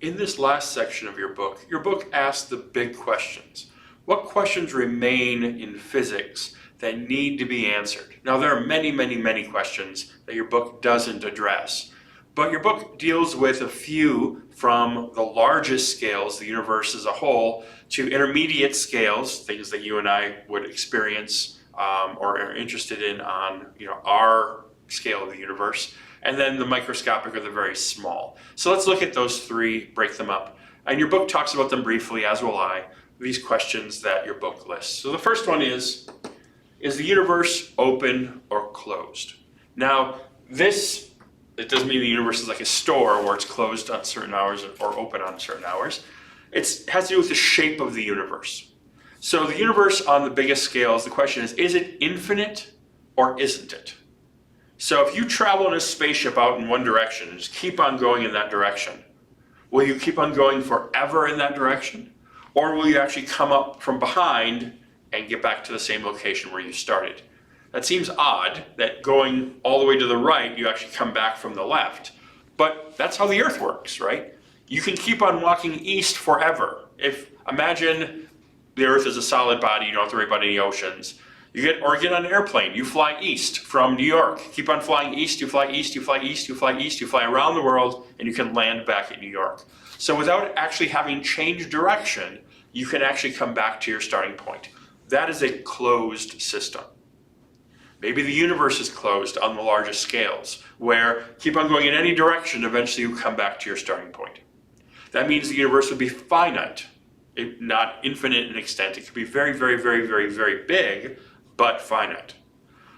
In this last section of your book asks the big questions. What questions remain in physics that need to be answered? Now, there are many, many, many questions that your book doesn't address, but your book deals with a few from the largest scales, the universe as a whole, to intermediate scales, things that you and I would experience or are interested in on our scale of the universe, and then the microscopic or the very small. So let's look at those three, break them up. And your book talks about them briefly, as will I, these questions that your book lists. So the first one is the universe open or closed? Now, it doesn't mean the universe is like a store where it's closed on certain hours or open on certain hours. It has to do with the shape of the universe. So the universe on the biggest scales, the question is it infinite or isn't it? So if you travel in a spaceship out in one direction and just keep on going in that direction, will you keep on going forever in that direction? Or will you actually come up from behind and get back to the same location where you started? That seems odd that going all the way to the right, you actually come back from the left. But that's how the Earth works, right? You can keep on walking east forever. Imagine the Earth is a solid body, you don't have to worry about any oceans. You get on an airplane, you fly east from New York. Keep on flying east, you fly east, you fly east, you fly east, you fly around the world, and you can land back at New York. So without actually having changed direction, you can actually come back to your starting point. That is a closed system. Maybe the universe is closed on the largest scales, where keep on going in any direction, eventually you come back to your starting point. That means the universe would be finite, not infinite in extent. It could be very, very, very, very, very big, but finite.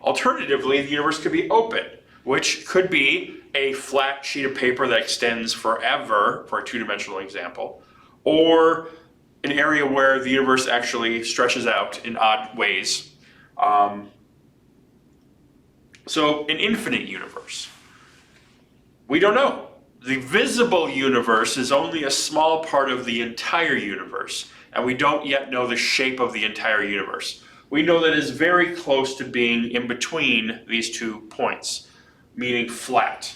Alternatively, the universe could be open, which could be a flat sheet of paper that extends forever, for a two-dimensional example, or an area where the universe actually stretches out in odd ways. So an infinite universe. We don't know. The visible universe is only a small part of the entire universe, and we don't yet know the shape of the entire universe. We know that it is very close to being in between these 2 points, meaning flat.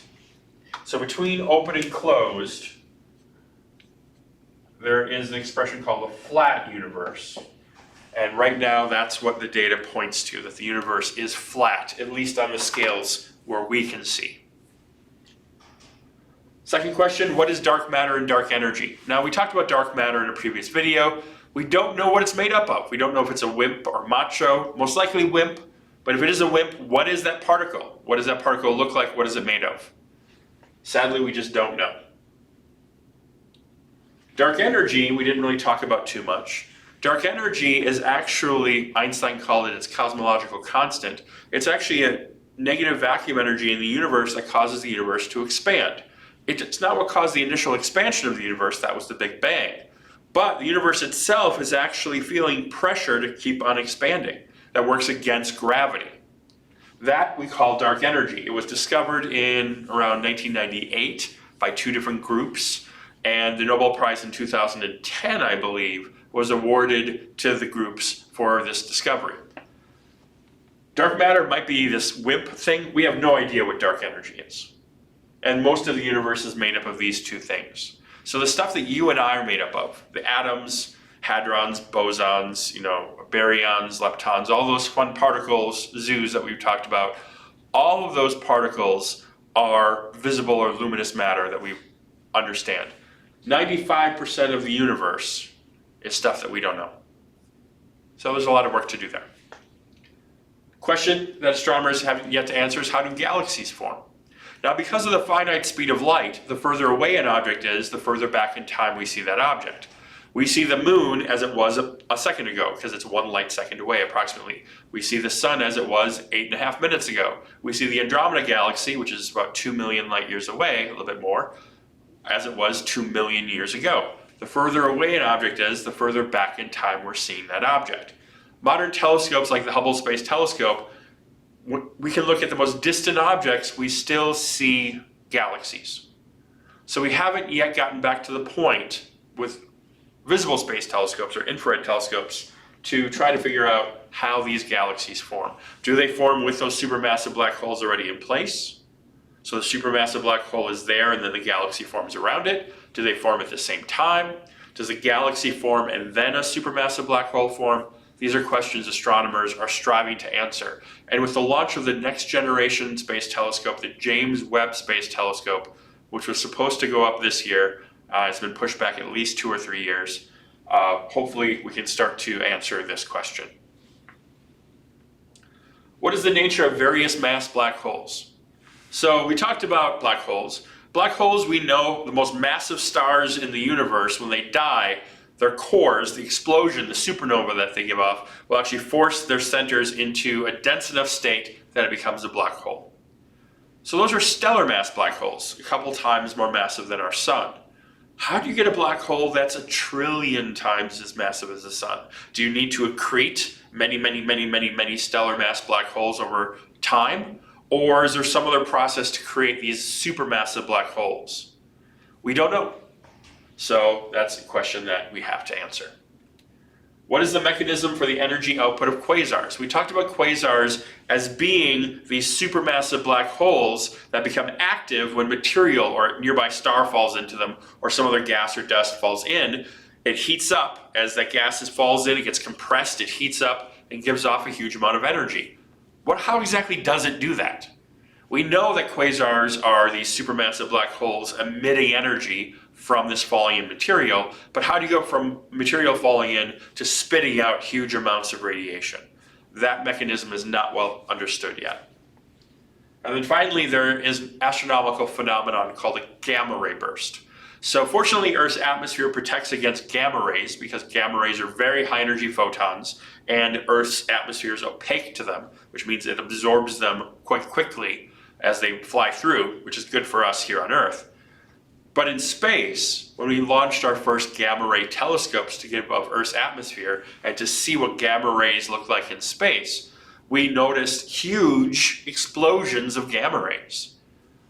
So between open and closed, there is an expression called a flat universe. And right now, that's what the data points to, that the universe is flat, at least on the scales where we can see. Second question, what is dark matter and dark energy? Now, we talked about dark matter in a previous video. We don't know what it's made up of. We don't know if it's a WIMP or macho, most likely WIMP. But if it is a WIMP, what is that particle? What does that particle look like? What is it made of? Sadly, we just don't know. Dark energy, we didn't really talk about too much. Dark energy is actually, Einstein called it its cosmological constant. It's actually a negative vacuum energy in the universe that causes the universe to expand. It's not what caused the initial expansion of the universe, that was the Big Bang. But the universe itself is actually feeling pressure to keep on expanding. That works against gravity. That we call dark energy. It was discovered in around 1998 by 2 different groups, and the Nobel Prize in 2010, I believe, was awarded to the groups for this discovery. Dark matter might be this WIMP thing. We have no idea what dark energy is. And most of the universe is made up of these 2 things. So the stuff that you and I are made up of, the atoms, hadrons, bosons, baryons, leptons, all those fun particles, zoos that we've talked about, all of those particles are visible or luminous matter that we understand. 95% of the universe is stuff that we don't know. So there's a lot of work to do there. Question that astronomers haven't yet to answer is, how do galaxies form? Now, because of the finite speed of light, the further away an object is, the further back in time we see that object. We see the moon as it was a second ago, because it's 1 light second away approximately. We see the sun as it was 8.5 minutes ago. We see the Andromeda galaxy, which is about 2 million light years away, a little bit more, as it was 2 million years ago. The further away an object is, the further back in time we're seeing that object. Modern telescopes like the Hubble Space Telescope, we can look at the most distant objects, we still see galaxies. So we haven't yet gotten back to the point with visible space telescopes or infrared telescopes to try to figure out how these galaxies form. Do they form with those supermassive black holes already in place? So the supermassive black hole is there and then the galaxy forms around it. Do they form at the same time? Does a galaxy form and then a supermassive black hole form? These are questions astronomers are striving to answer. And with the launch of the next generation space telescope, the James Webb Space Telescope, which was supposed to go up this year, it's been pushed back at least 2 or 3 years. Hopefully we can start to answer this question. What is the nature of various mass black holes? So we talked about black holes. Black holes, we know, the most massive stars in the universe, when they die, their cores, the explosion, the supernova that they give off, will actually force their centers into a dense enough state that it becomes a black hole. So those are stellar mass black holes, a couple times more massive than our sun. How do you get a black hole that's 1 trillion times as massive as the sun? Do you need to accrete many stellar mass black holes over time? Or is there some other process to create these supermassive black holes? We don't know. So that's a question that we have to answer. What is the mechanism for the energy output of quasars? We talked about quasars as being these supermassive black holes that become active when material or a nearby star falls into them or some other gas or dust falls in. It heats up. As that gas falls in, it gets compressed, it heats up and gives off a huge amount of energy. How exactly does it do that? We know that quasars are these supermassive black holes emitting energy from this falling in material, but how do you go from material falling in to spitting out huge amounts of radiation? That mechanism is not well understood yet. And then finally, there is an astronomical phenomenon called a gamma ray burst. So fortunately, Earth's atmosphere protects against gamma rays because gamma rays are very high energy photons and Earth's atmosphere is opaque to them, which means it absorbs them quite quickly as they fly through, which is good for us here on Earth. But in space, when we launched our first gamma ray telescopes to get above Earth's atmosphere and to see what gamma rays look like in space, we noticed huge explosions of gamma rays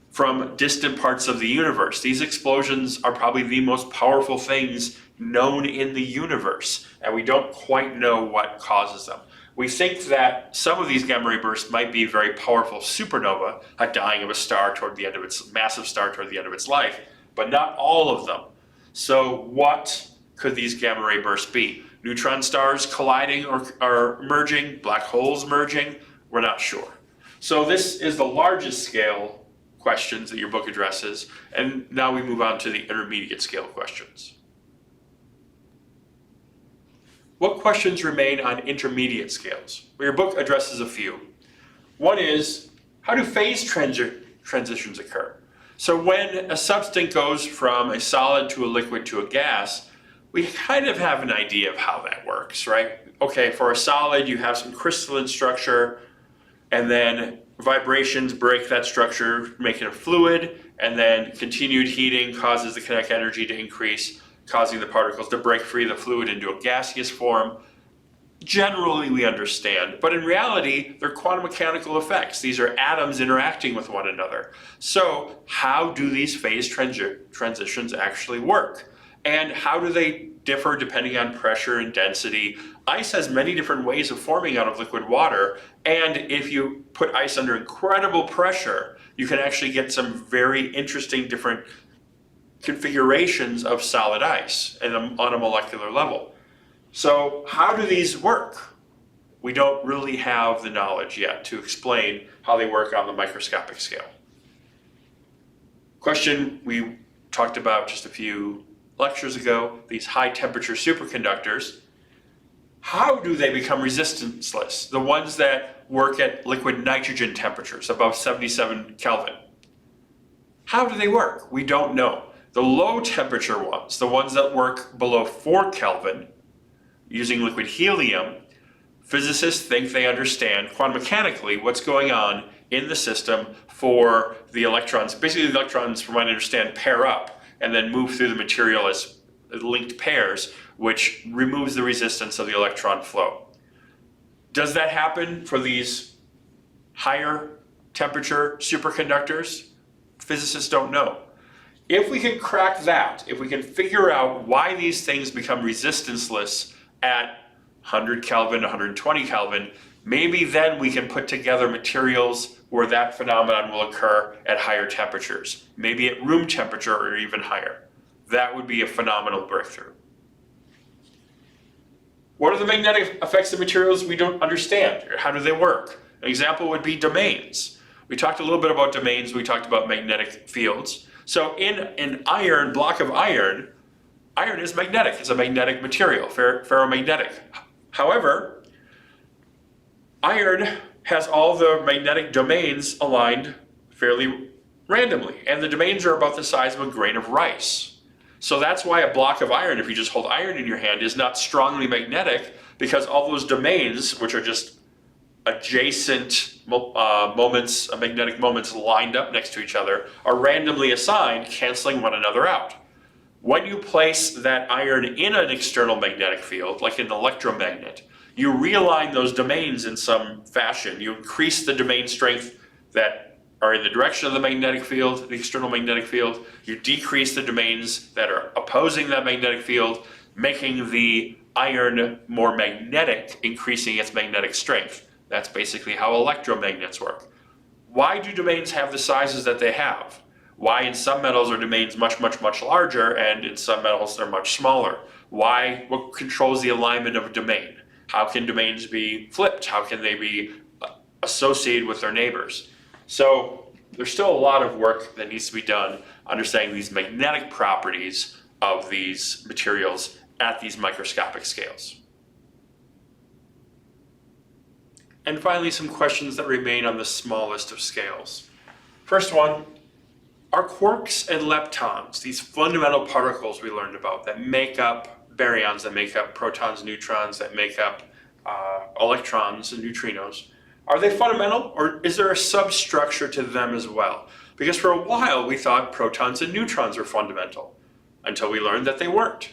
from distant parts of the universe. These explosions are probably the most powerful things known in the universe, and we don't quite know what causes them. We think that some of these gamma ray bursts might be very powerful supernova, a dying of a star toward the end of its massive star toward the end of its life, but not all of them. So what could these gamma ray bursts be? Neutron stars colliding or merging, black holes merging? We're not sure. So this is the largest scale questions that your book addresses, and now we move on to the intermediate scale questions. What questions remain on intermediate scales? Well, your book addresses a few. One is, how do phase transitions occur? So when a substance goes from a solid to a liquid to a gas, we kind of have an idea of how that works, right? Okay, for a solid, you have some crystalline structure, and then vibrations break that structure, making a fluid, and then continued heating causes the kinetic energy to increase, causing the particles to break free of the fluid into a gaseous form. Generally, we understand, but in reality, they're quantum mechanical effects. These are atoms interacting with one another. So how do these phase transitions actually work? And how do they differ depending on pressure and density? Ice has many different ways of forming out of liquid water, and if you put ice under incredible pressure, you can actually get some very interesting different configurations of solid ice on a molecular level. So how do these work? We don't really have the knowledge yet to explain how they work on the microscopic scale. Question we talked about just a few lectures ago, these high temperature superconductors. How do they become resistanceless? The ones that work at liquid nitrogen temperatures above 77 Kelvin. How do they work? We don't know. The low temperature ones, the ones that work below 4 Kelvin, using liquid helium, physicists think they understand quantum mechanically what's going on in the system for the electrons. Basically, the electrons, from what I understand, pair up and then move through the material as linked pairs, which removes the resistance of the electron flow. Does that happen for these higher temperature superconductors? Physicists don't know. If we can crack that, if we can figure out why these things become resistanceless at 100 Kelvin, 120 Kelvin, maybe then we can put together materials where that phenomenon will occur at higher temperatures, maybe at room temperature or even higher. That would be a phenomenal breakthrough. What are the magnetic effects of materials we don't understand? Or how do they work? An example would be domains. We talked a little bit about domains, we talked about magnetic fields. So in an iron, block of iron is magnetic, it's a magnetic material, ferromagnetic. However, iron has all the magnetic domains aligned fairly randomly, and the domains are about the size of a grain of rice. So that's why a block of iron, if you just hold iron in your hand, is not strongly magnetic, because all those domains, which are just adjacent magnetic moments lined up next to each other, are randomly assigned, canceling one another out. When you place that iron in an external magnetic field, like an electromagnet, you realign those domains in some fashion. You increase the domain strength that are in the direction of the magnetic field, the external magnetic field. You decrease the domains that are opposing that magnetic field, making the iron more magnetic, increasing its magnetic strength. That's basically how electromagnets work. Why do domains have the sizes that they have? Why in some metals are domains much larger, and in some metals they're much smaller? Why? What controls the alignment of a domain? How can domains be flipped? How can they be associated with their neighbors? So there's still a lot of work that needs to be done understanding these magnetic properties of these materials at these microscopic scales. And finally, some questions that remain on the smallest of scales. First one, are quarks and leptons, these fundamental particles we learned about that make up baryons, that make up protons, neutrons, that make up electrons and neutrinos, are they fundamental, or is there a substructure to them as well? Because for a while we thought protons and neutrons were fundamental, until we learned that they weren't.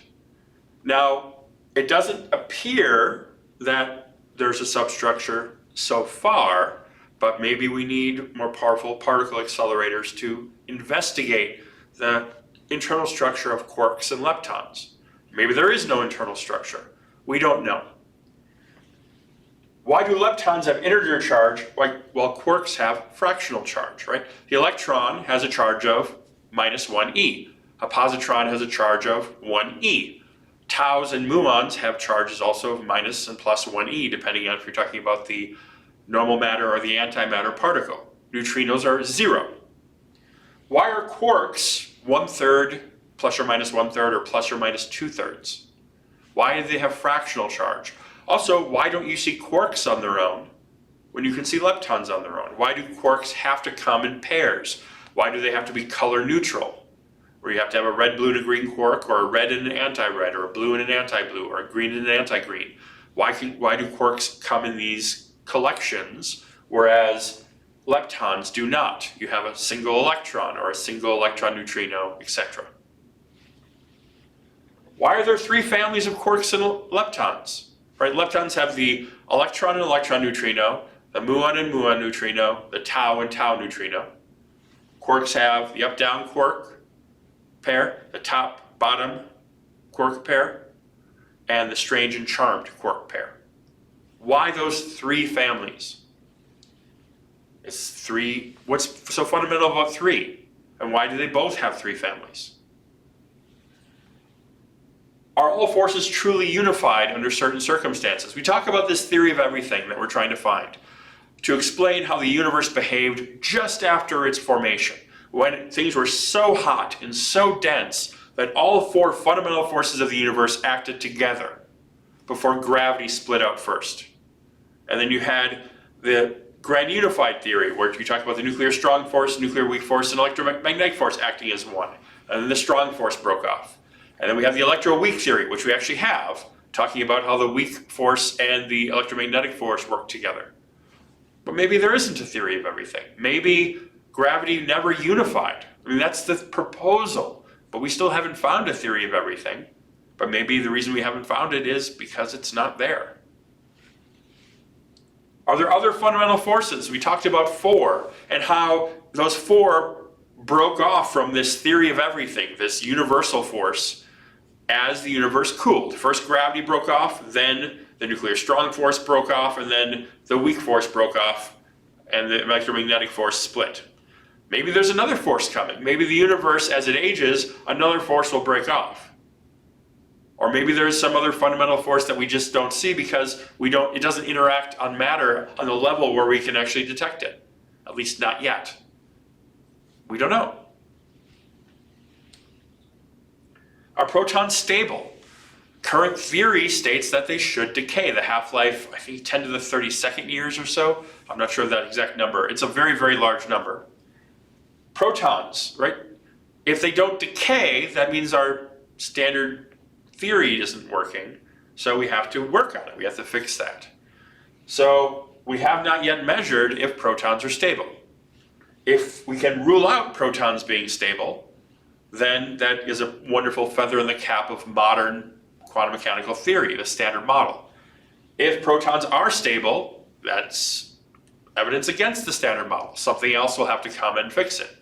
Now, it doesn't appear that there's a substructure so far, but maybe we need more powerful particle accelerators to investigate the internal structure of quarks and leptons. Maybe there is no internal structure. We don't know. Why do leptons have integer charge while quarks have fractional charge, right? The electron has a charge of -1e. A positron has a charge of 1e. Taus and muons have charges also of minus and plus 1e, depending on if you're talking about the normal matter or the antimatter particle. Neutrinos are 0. Why are quarks 1/3, plus or minus 1/3, or plus or minus 2/3? Why do they have fractional charge? Also, why don't you see quarks on their own when you can see leptons on their own? Why do quarks have to come in pairs? Why do they have to be color neutral? Where you have to have a red, blue, and a green quark, or a red and an anti-red, or a blue and an anti-blue, or a green and an anti-green? Why do quarks come in these collections, whereas leptons do not? You have a single electron, or a single electron neutrino, etc. Why are there 3 families of quarks and leptons? Right, leptons have the electron and electron neutrino, the muon and muon neutrino, the tau and tau neutrino. Quarks have the up-down quark pair, the top-bottom quark pair, and the strange and charmed quark pair. Why those 3 families? It's 3. What's so fundamental about 3? And why do they both have 3 families? Are all forces truly unified under certain circumstances? We talk about this theory of everything that we're trying to find to explain how the universe behaved just after its formation, when things were so hot and so dense that all 4 fundamental forces of the universe acted together before gravity split out first. And then you had the grand unified theory, where you talk about the nuclear strong force, nuclear weak force, and electromagnetic force acting as one. And then the strong force broke off. And then we have the electroweak theory, which we actually have, talking about how the weak force and the electromagnetic force work together. But maybe there isn't a theory of everything. Maybe gravity never unified. I mean, that's the proposal, but we still haven't found a theory of everything. But maybe the reason we haven't found it is because it's not there. Are there other fundamental forces? We talked about 4, and how those 4 broke off from this theory of everything, this universal force, as the universe cooled. First gravity broke off, then the nuclear strong force broke off, and then the weak force broke off, and the electromagnetic force split. Maybe there's another force coming. Maybe the universe, as it ages, another force will break off. Or maybe there's some other fundamental force that we just don't see because it doesn't interact on matter on the level where we can actually detect it. At least not yet. We don't know. Are protons stable? Current theory states that they should decay. The half-life, I think 10 to the 32nd years or so. I'm not sure of that exact number. It's a very, very large number. Protons, right? If they don't decay, that means our standard theory isn't working. So we have to work on it. We have to fix that. So we have not yet measured if protons are stable. If we can rule out protons being stable, then that is a wonderful feather in the cap of modern quantum mechanical theory, the standard model. If protons are stable, that's evidence against the standard model. Something else will have to come and fix it.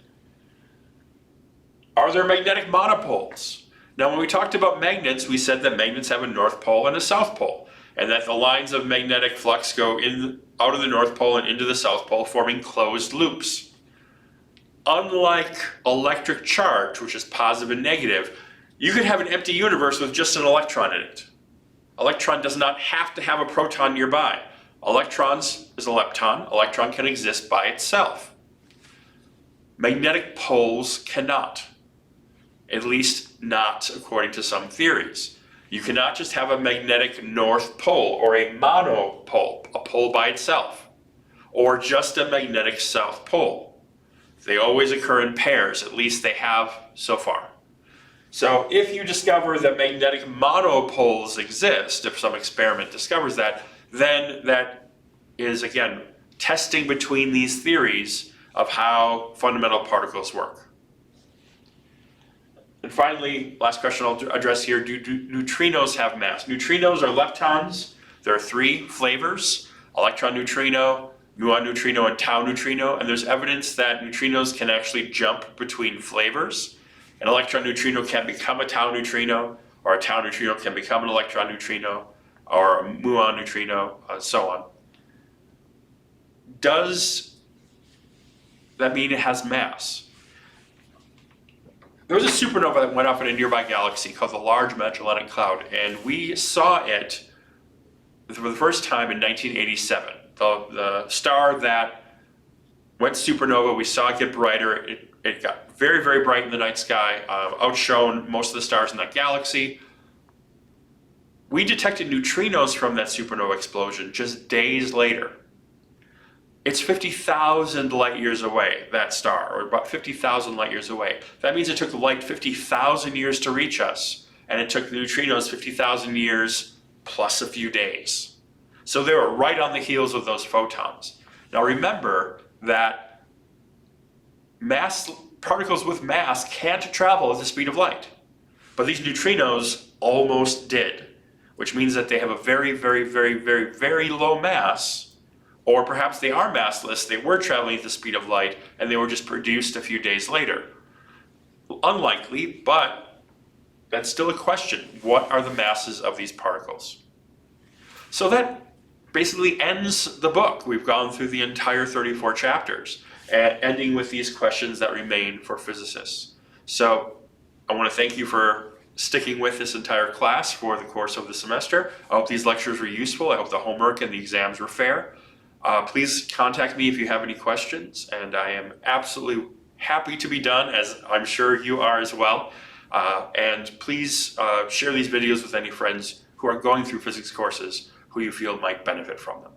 Are there magnetic monopoles? Now, when we talked about magnets, we said that magnets have a north pole and a south pole, and that the lines of magnetic flux go out of the north pole and into the south pole, forming closed loops. Unlike electric charge, which is positive and negative, you could have an empty universe with just an electron in it. Electron does not have to have a proton nearby. Electrons is a lepton. Electron can exist by itself. Magnetic poles cannot. At least not according to some theories. You cannot just have a magnetic north pole or a monopole, a pole by itself, or just a magnetic south pole. They always occur in pairs, at least they have so far. So if you discover that magnetic monopoles exist, if some experiment discovers that, then that is, again, testing between these theories of how fundamental particles work. And finally, last question I'll address here, do neutrinos have mass? Neutrinos are leptons. There are three flavors, electron neutrino, muon neutrino, and tau neutrino, and there's evidence that neutrinos can actually jump between flavors. An electron neutrino can become a tau neutrino, or a tau neutrino can become an electron neutrino, or a muon neutrino, and so on. Does that mean it has mass? There was a supernova that went off in a nearby galaxy called the Large Magellanic Cloud, and we saw it for the first time in 1987. The star that went supernova, we saw it get brighter. It got very, very bright in the night sky, outshone most of the stars in that galaxy. We detected neutrinos from that supernova explosion just days later. It's 50,000 light years away, that star, or about 50,000 light years away. That means it took light 50,000 years to reach us, and it took the neutrinos 50,000 years plus a few days. So they were right on the heels of those photons. Now remember that particles with mass can't travel at the speed of light, but these neutrinos almost did, which means that they have a very, very, very, very, very low mass. Or perhaps they are massless, they were traveling at the speed of light, and they were just produced a few days later. Unlikely, but that's still a question. What are the masses of these particles? So that basically ends the book. We've gone through the entire 34 chapters, ending with these questions that remain for physicists. So I want to thank you for sticking with this entire class for the course of the semester. I hope these lectures were useful. I hope the homework and the exams were fair. Please contact me if you have any questions, and I am absolutely happy to be done, as I'm sure you are as well. And please share these videos with any friends who are going through physics courses who you feel might benefit from them.